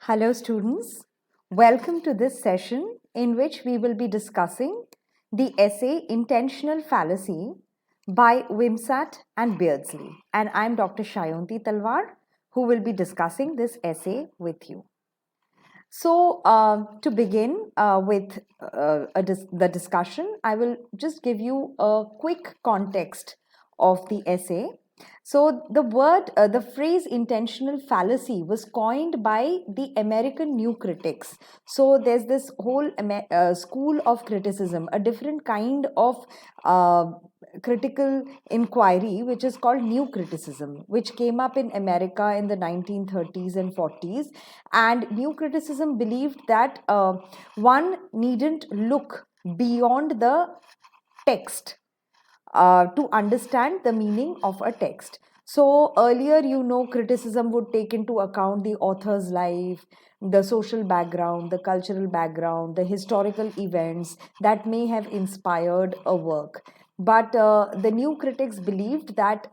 Hello students, welcome to this session in which we will be discussing the essay Intentional Fallacy by Wimsatt and Beardsley, and I'm Dr. Shyaonti Talwar who will be discussing this essay with you. So to begin with the discussion, I will just give you a quick context of the essay. So the phrase intentional fallacy was coined by the American New Critics. So there's this whole school of criticism, a different kind of critical inquiry, which is called New Criticism, which came up in America in the 1930s and 40s. And New Criticism believed that one needn't look beyond the text to understand the meaning of a text. So earlier, criticism would take into account the author's life, the social background, the cultural background, the historical events that may have inspired a work. But the new critics believed that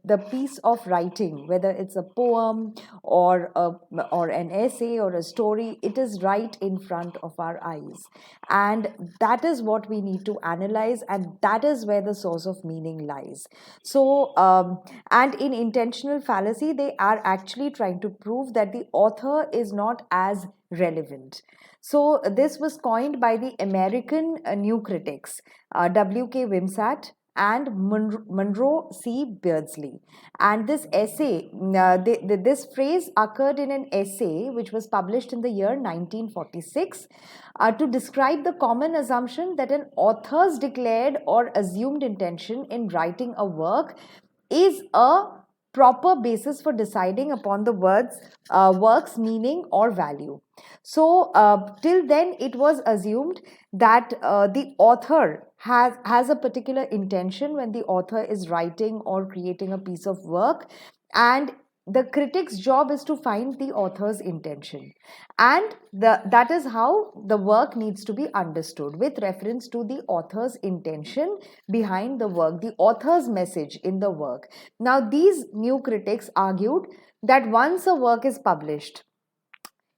the piece of writing, whether it's a poem or an essay or a story, it is right in front of our eyes, and that is what we need to analyze, and that is where the source of meaning lies. So, and in intentional fallacy, they are actually trying to prove that the author is not as relevant. So this was coined by the American New Critics, W.K. Wimsatt and Monroe C. Beardsley. And this essay, this phrase occurred in an essay which was published in the year 1946 to describe the common assumption that an author's declared or assumed intention in writing a work is a proper basis for deciding upon the work's meaning or value. So till then it was assumed that the author has a particular intention when the author is writing or creating a piece of work, and the critic's job is to find the author's intention, and that is how the work needs to be understood, with reference to the author's intention behind the work, the author's message in the work. Now these new critics argued that once a work is published,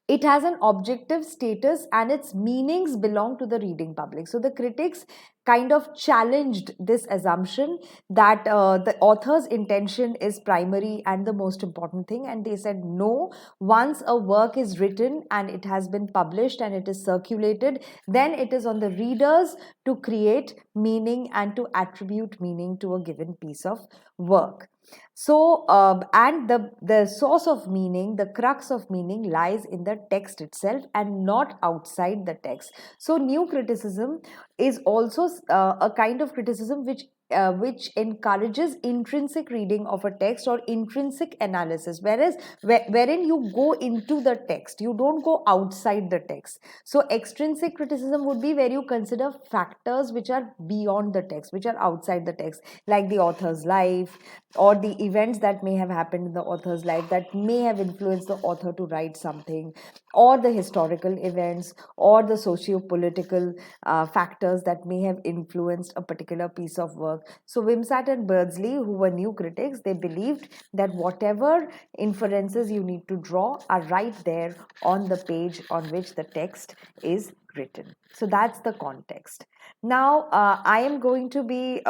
it has an objective status and its meanings belong to the reading public. So the critics kind of challenged this assumption that the author's intention is primary and the most important thing, and they said no, once a work is written and it has been published and it is circulated, then it is on the readers to create meaning and to attribute meaning to a given piece of work. So, and the source of meaning, the crux of meaning lies in the text itself and not outside the text. So, new criticism is also a kind of criticism which encourages intrinsic reading of a text or intrinsic analysis, wherein you go into the text, you don't go outside the text. So extrinsic criticism would be where you consider factors which are beyond the text, which are outside the text, like the author's life or the events that may have happened in the author's life that may have influenced the author to write something, or the historical events or the socio-political factors that may have influenced a particular piece of work. So Wimsatt and Beardsley, who were new critics, they believed that whatever inferences you need to draw are right there on the page on which the text is written. So that's the context. Now, I am going to be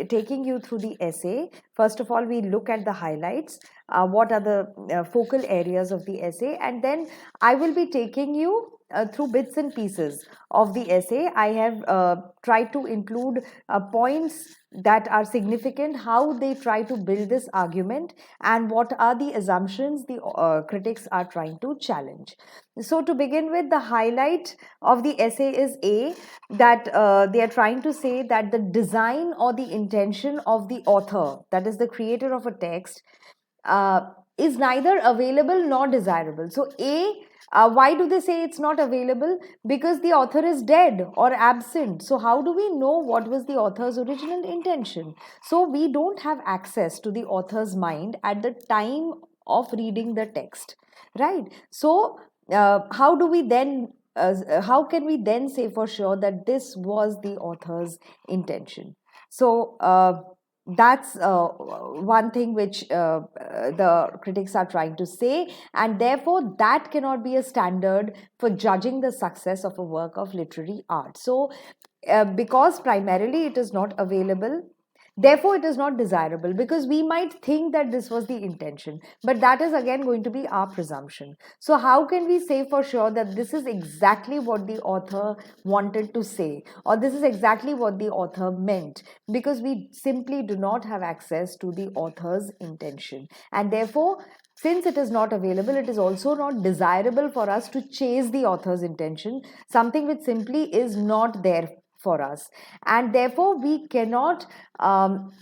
taking you through the essay. First of all, we look at the highlights, what are the focal areas of the essay, and then I will be taking you through bits and pieces of the essay. I have tried to include points that are significant, how they try to build this argument, and what are the assumptions the critics are trying to challenge. So to begin with, the highlight of the essay is A, that they are trying to say that the design or the intention of the author, that is the creator of a text, uh, is neither available nor desirable. So A, why do they say it's not available? Because the author is dead or absent. So how do we know what was the author's original intention? So we don't have access to the author's mind at the time of reading the text, right? So how do we then how can we then say for sure that this was the author's intention? So that's one thing which the critics are trying to say, and therefore that cannot be a standard for judging the success of a work of literary art. So because primarily it is not available, therefore it is not desirable, because we might think that this was the intention, but that is again going to be our presumption. So how can we say for sure that this is exactly what the author wanted to say, or this is exactly what the author meant? Because we simply do not have access to the author's intention, and therefore, since it is not available, it is also not desirable for us to chase the author's intention, something which simply is not there for us. And therefore, we cannot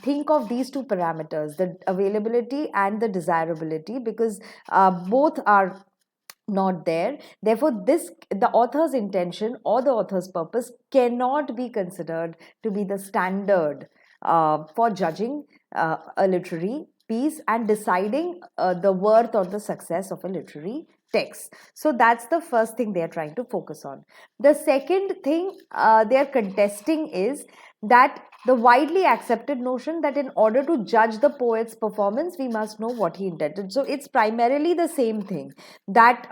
think of these two parameters, the availability and the desirability, because both are not there. Therefore, this the author's intention or the author's purpose cannot be considered to be the standard for judging a literary piece and deciding the worth or the success of a literary text. So that's the first thing they are trying to focus on. The second thing they are contesting is that the widely accepted notion that in order to judge the poet's performance, we must know what he intended. So it's primarily the same thing, that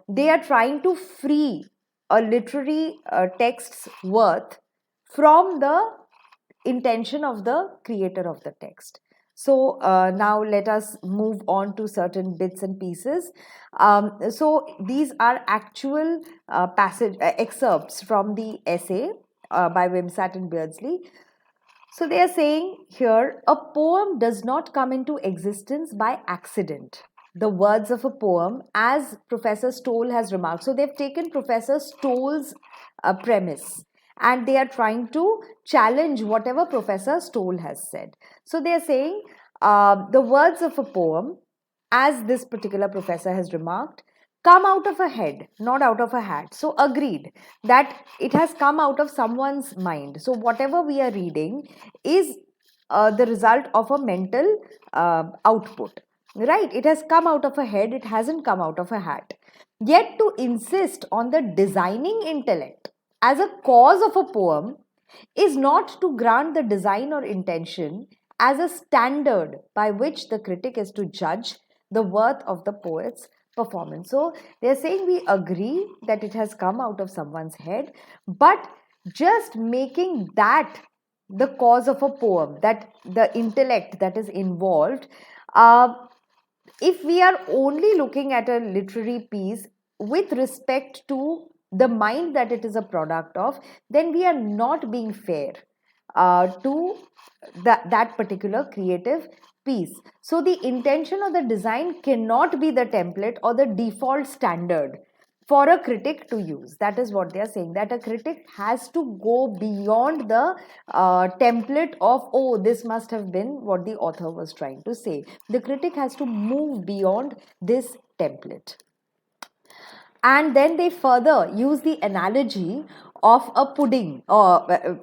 they are trying to free a literary text's worth from the intention of the creator of the text. So now let us move on to certain bits and pieces. So these are actual passage excerpts from the essay by Wimsatt and Beardsley. So they are saying here, a poem does not come into existence by accident. The words of a poem, as Professor Stoll has remarked. So they've taken Professor Stoll's premise and they are trying to challenge whatever Professor Stoll has said. So they are saying the words of a poem, as this particular professor has remarked, come out of a head, not out of a hat. So agreed that it has come out of someone's mind. So whatever we are reading is the result of a mental output, right? It has come out of a head, it hasn't come out of a hat. Yet to insist on the designing intellect as a cause of a poem is not to grant the design or intention as a standard by which the critic is to judge the worth of the poet's performance. So they're saying we agree that it has come out of someone's head, but just making that the cause of a poem, that the intellect that is involved, uh, if we are only looking at a literary piece with respect to the mind that it is a product of, then we are not being fair to that particular creative piece. So the intention or the design cannot be the template or the default standard for a critic to use. That is what they are saying, that a critic has to go beyond the template of, oh, this must have been what the author was trying to say. The critic has to move beyond this template. And then they further use the analogy of a pudding.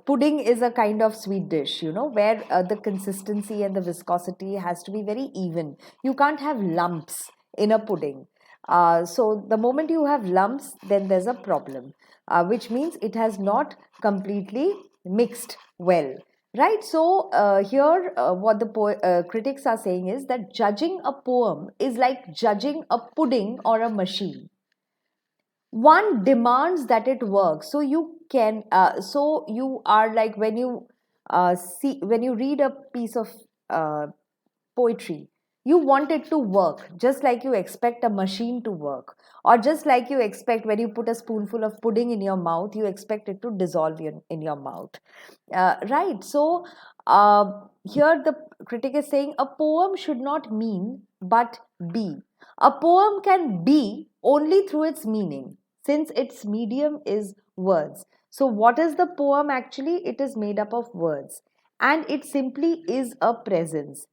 Pudding is a kind of sweet dish, where the consistency and the viscosity has to be very even. You can't have lumps in a pudding. So the moment you have lumps, then there's a problem, which means it has not completely mixed well. Right, so here what the critics are saying is that judging a poem is like judging a pudding or a machine. One demands that it works, so you can so you are like, when you see, when you read a piece of uh, poetry, you want it to work just like you expect a machine to work, or just like you expect when you put a spoonful of pudding in your mouth, you expect it to dissolve in your mouth, right? So uh, here the critic is saying a poem should not mean but be. A poem can be only through its meaning, since its medium is words. So what is the poem actually? It is made up of words, and it simply is a presence,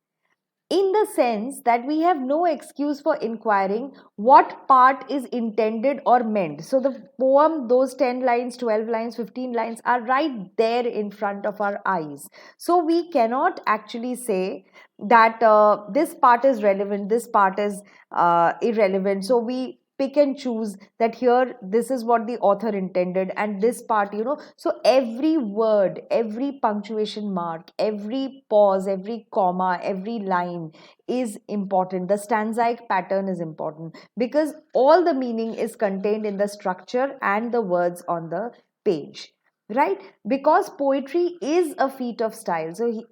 in the sense that we have no excuse for inquiring what part is intended or meant. So the poem, those 10 lines, 12 lines, 15 lines are right there in front of our eyes. So we cannot actually say that this part is relevant, this part is irrelevant. So we pick and choose that here this is what the author intended and this part, so every word, every punctuation mark, every pause, every comma, every line is important. The stanzaic pattern is important because all the meaning is contained in the structure and the words on the page, right? Because poetry is a feat of style. So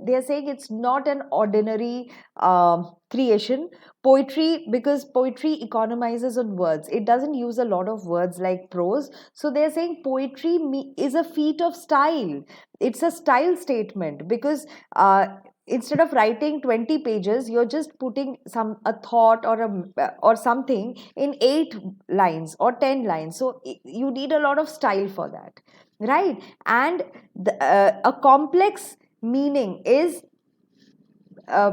they're saying it's not an ordinary creation. Poetry, because poetry economizes on words, it doesn't use a lot of words like prose. So they're saying poetry is a feat of style. It's a style statement because instead of writing 20 pages, you're just putting a thought or something in 8 lines or 10 lines. So you need a lot of style for that, right? And a complex meaning is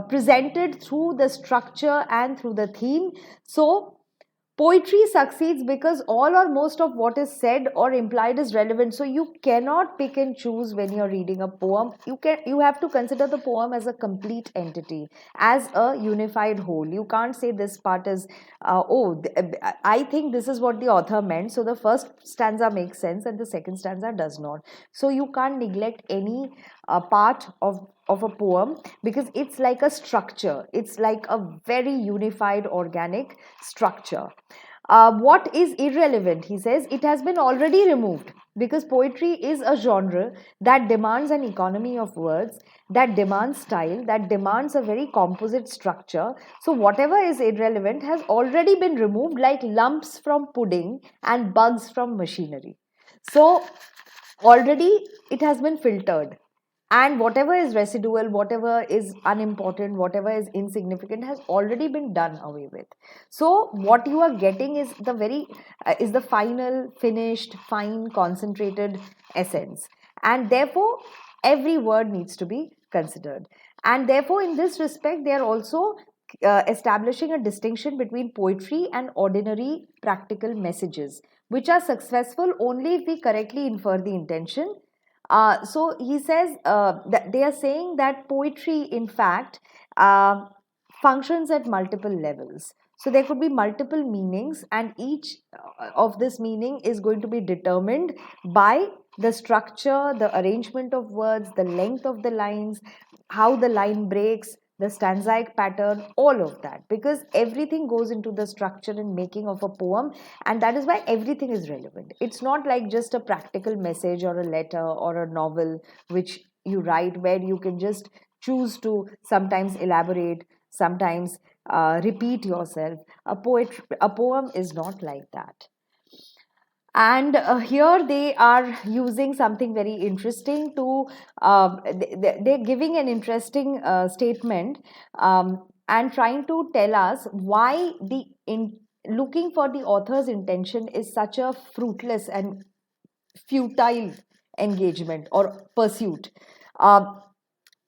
presented through the structure and through the theme. So poetry succeeds because all or most of what is said or implied is relevant. So you cannot pick and choose when you're reading a poem. You have to consider the poem as a complete entity, as a unified whole. You can't say this part is I think this is what the author meant, so the first stanza makes sense and the second stanza does not. So you can't neglect any part of a poem because it's like a structure. It's like a very unified organic structure. What is irrelevant, he says, it has been already removed because poetry is a genre that demands an economy of words, that demands style, that demands a very composite structure. So whatever is irrelevant has already been removed, like lumps from pudding and bugs from machinery. So already it has been filtered, and whatever is residual, whatever is unimportant, whatever is insignificant has already been done away with. So what you are getting is the final finished fine concentrated essence, and therefore every word needs to be considered. And therefore in this respect they are also establishing a distinction between poetry and ordinary practical messages, which are successful only if we correctly infer the intention. So he says that they are saying that poetry, in fact, functions at multiple levels. So there could be multiple meanings, and each of this meaning is going to be determined by the structure, the arrangement of words, the length of the lines, how the line breaks, the stanzaic pattern, all of that, because everything goes into the structure and making of a poem, and that is why everything is relevant. It's not like just a practical message or a letter or a novel which you write where you can just choose to sometimes elaborate, sometimes repeat yourself. A poem is not like that. And here they are using something very interesting to they're giving an interesting statement, and trying to tell us why looking for the author's intention is such a fruitless and futile engagement or pursuit. Um,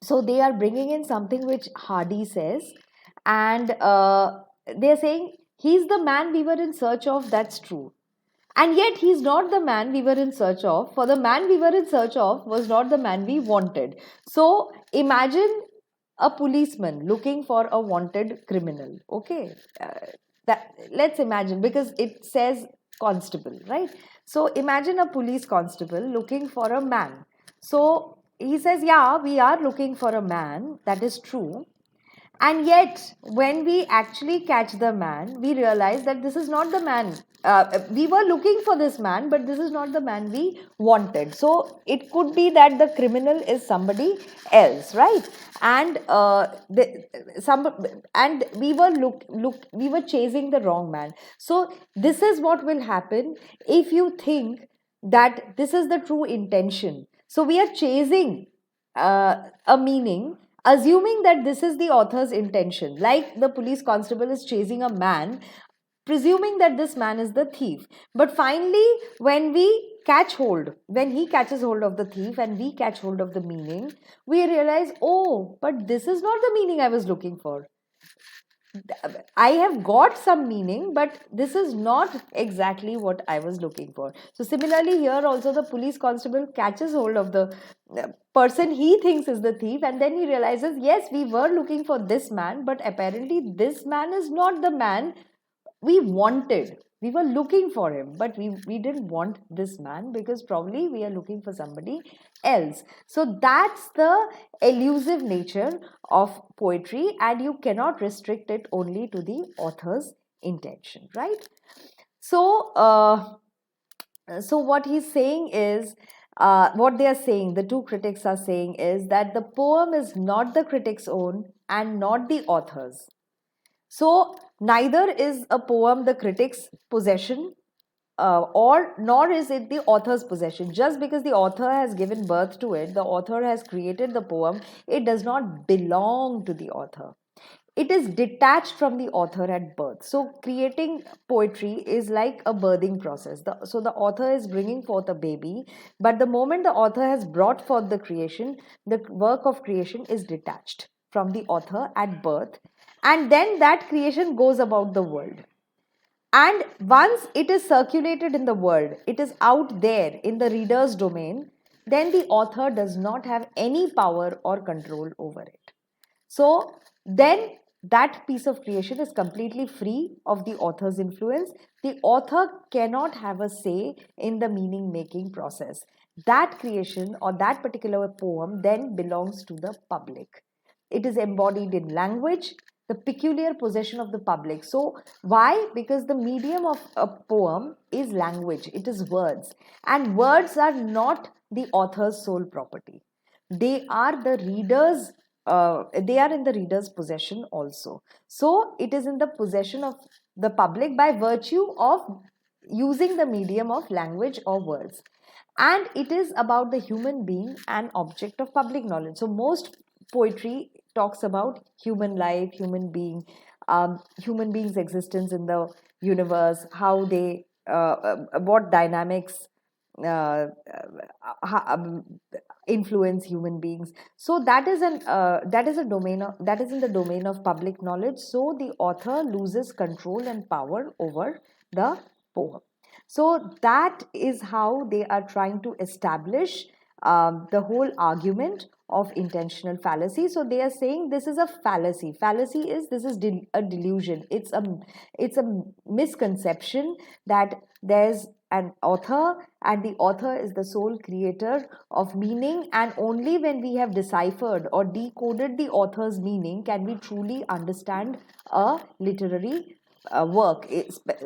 so they are bringing in something which Hardy says, and they're saying he's the man we were in search of. That's true, and yet he's not the man we were in search of, for the man we were in search of was not the man we wanted. So imagine a policeman looking for a wanted criminal. Okay, that let's imagine, because it says constable, right? So imagine a police constable looking for a man. So he says, yeah, we are looking for a man, that is true, and yet, when we actually catch the man, we realize that this is not the man. We were looking for this man, but this is not the man we wanted. So it could be that the criminal is somebody else, right? And we were chasing the wrong man. So this is what will happen if you think that this is the true intention. So we are chasing a meaning, assuming that this is the author's intention, like the police constable is chasing a man, presuming that this man is the thief. But finally, when he catches hold of the thief and we catch hold of the meaning, we realize, oh, but this is not the meaning I was looking for. I have got some meaning, but this is not exactly what I was looking for. So, similarly, here also the police constable catches hold of the person he thinks is the thief, and then he realizes, yes, we were looking for this man, but apparently, this man is not the man we were looking for him, but we didn't want this man because probably we are looking for somebody else. So that's the elusive nature of poetry, and you cannot restrict it only to the author's intention, right? So so what he's saying is, what they are saying, the two critics are saying, is that the poem is not the critic's own and not the author's. So neither is a poem the critic's possession, or nor is it the author's possession. Just because the author has given birth to it, the author has created the poem, it does not belong to the author. It is detached from the author at birth. So creating poetry is like a birthing process. So the author is bringing forth a baby, but the moment the author has brought forth the creation, the work of creation is detached from the author at birth, and then that creation goes about the world. And once it is circulated in the world, it is out there in the reader's domain, then the author does not have any power or control over it. So then that piece of creation is completely free of the author's influence. The author cannot have a say in the meaning making process. That creation or that particular poem then belongs to the public. It is embodied in language, the peculiar possession of the public. So, why? Because the medium of a poem is language, it is words, and words are not the author's sole property. They are the reader's. They are in the reader's possession also. So it is in the possession of the public by virtue of using the medium of language or words, and it is about the human being, an object of public knowledge. So most poetry talks about human life, human beings existence in the universe, how they what dynamics uh, influence human beings. So that is a domain that is in the domain of public knowledge. So the author loses control and power over the poem. So that is how they are trying to establish the whole argument of intentional fallacy. So they are saying this is a fallacy. Fallacy is this is a delusion. It's a misconception that there's an author and the author is the sole creator of meaning, and only when we have deciphered or decoded the author's meaning can we truly understand a literary work,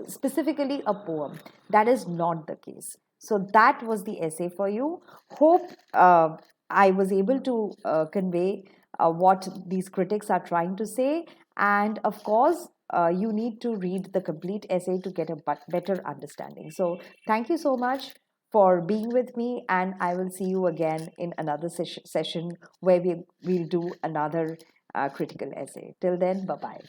specifically a poem. That is not the case. So that was the essay for you. Hope I was able to convey what these critics are trying to say. And of course, you need to read the complete essay to get a better understanding. So thank you so much for being with me, and I will see you again in another session where we'll do another critical essay. Till then, bye bye.